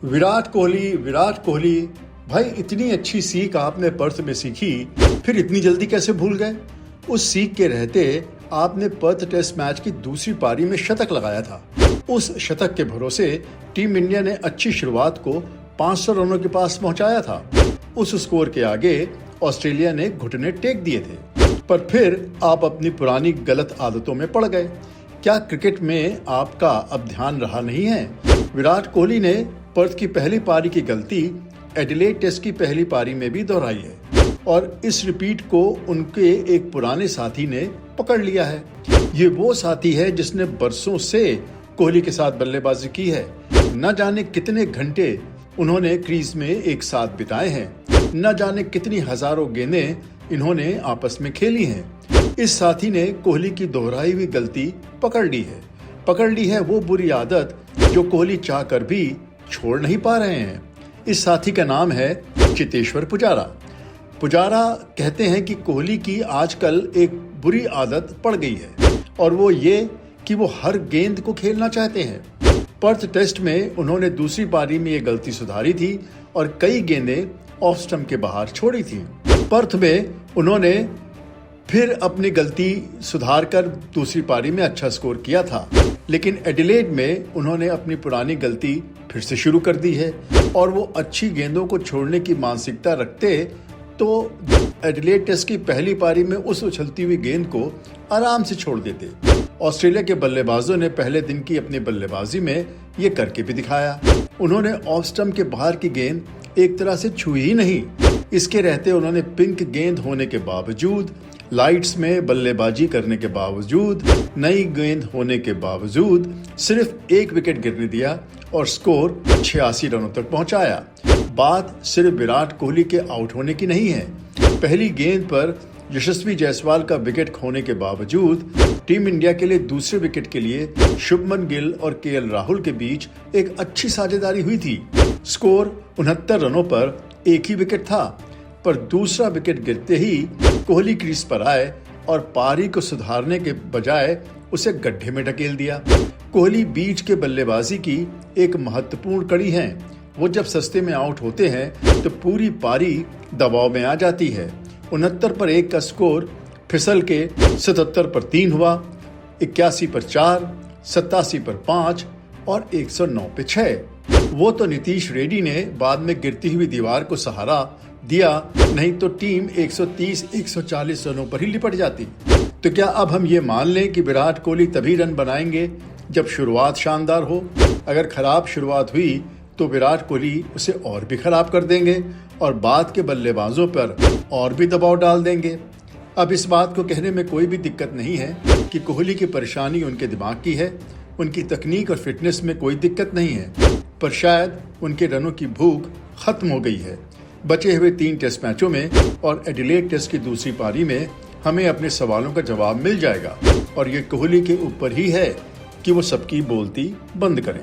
विराट कोहली भाई, इतनी अच्छी सीख आपने पर्थ में सीखी, फिर इतनी जल्दी कैसे भूल गए? उस सीख के रहते आपने पर्थ टेस्ट मैच की दूसरी पारी में शतक लगाया था। उस शतक के भरोसे टीम इंडिया ने अच्छी शुरुआत को 500 रनों के पास पहुंचाया था। उस स्कोर के आगे ऑस्ट्रेलिया ने घुटने टेक दिए थे, पर फिर आप अपनी पुरानी गलत आदतों में पड़ गए। क्या क्रिकेट में आपका अब ध्यान रहा नहीं है? विराट कोहली ने पर्थ की पहली पारी की गलती एडिलेड टेस्ट की पहली पारी में भी दोहराई है और इस रिपीट को उनके एक पुराने साथी ने पकड़ लिया है। ये वो साथी है जिसने बरसों से कोहली के साथ बल्लेबाजी की है। न जाने कितने घंटे उन्होंने क्रीज में एक साथ बिताए हैं, न जाने कितनी हजारों गेंदें इन्होंने आपस में खेली हैं। इस साथी ने कोहली की दोहराई हुई गलती पकड़ ली है वो बुरी आदत जो कोहली चाहकर भी छोड़ नहीं पा रहे हैं। इस साथी का नाम है चेतेश्वर पुजारा कहते हैं कि कोहली की आजकल एक बुरी आदत पड़ गई है और वो ये कि वो हर गेंद को खेलना चाहते हैं। पर्थ टेस्ट में उन्होंने दूसरी पारी में ये गलती सुधारी थी और कई गेंदें ऑफ स्टंप के बाहर छोड़ी थी। पर्थ में उन्होंने फिर अपनी गलती सुधारकर दूसरी पारी में अच्छा स्कोर किया था, लेकिन एडिलेड में उन्होंने अपनी पुरानी गलती फिर से शुरू कर दी है और वो अच्छी गेंदों को छोड़ने की मानसिकता रखते तो एडिलेड टेस्ट की पहली पारी में उस उछलती हुई गेंद को आराम से छोड़ देते। ऑस्ट्रेलिया के बल्लेबाजों ने पहले दिन की अपनी बल्लेबाजी में ये करके भी दिखाया। उन्होंने ऑफ स्टंप के बाहर की गेंद एक तरह से छुई ही नहीं। इसके रहते उन्होंने पिंक गेंद होने के बावजूद, लाइट्स में बल्लेबाजी करने के बावजूद, नई गेंद होने के बावजूद सिर्फ एक विकेट गिरने दिया और स्कोर 86 रनों तक पहुंचाया। बात सिर्फ विराट कोहली के आउट होने की नहीं है। पहली गेंद पर यशस्वी जायसवाल का विकेट खोने के बावजूद टीम इंडिया के लिए दूसरे विकेट के लिए शुभमन गिल और केएल राहुल के बीच एक अच्छी साझेदारी हुई थी। स्कोर 69 रनों पर एक ही विकेट था, पर दूसरा विकेट गिरते ही कोहली क्रीज पर आए और पारी को सुधारने के बजाय उसे गड्ढे में ढकेल दिया। कोहली बीच के बल्लेबाजी की एक महत्वपूर्ण कड़ी है। वो जब सस्ते में आउट होते हैं तो पूरी पारी दबाव में आ जाती है। 69 पर 1 का स्कोर फिसल के 77 पर 3 हुआ, 81 पर 4, 87 पर 5 और 109 पे 6। वो तो नीतीश रेड्डी ने बाद में गिरती हुई दीवार को सहारा दिया, नहीं तो टीम 130-140 रनों पर ही लिपट जाती। तो क्या अब हम ये मान लें कि विराट कोहली तभी रन बनाएंगे जब शुरुआत शानदार हो? अगर खराब शुरुआत हुई तो विराट कोहली उसे और भी खराब कर देंगे और बाद के बल्लेबाजों पर और भी दबाव डाल देंगे। अब इस बात को कहने में कोई भी दिक्कत नहीं है कि कोहली की परेशानी उनके दिमाग की है। उनकी तकनीक और फिटनेस में कोई दिक्कत नहीं है, पर शायद उनके रनों की भूख खत्म हो गई है। बचे हुए 3 टेस्ट मैचों में और एडिलेड टेस्ट की दूसरी पारी में हमें अपने सवालों का जवाब मिल जाएगा और ये कोहली के ऊपर ही है कि वो सबकी बोलती बंद करें।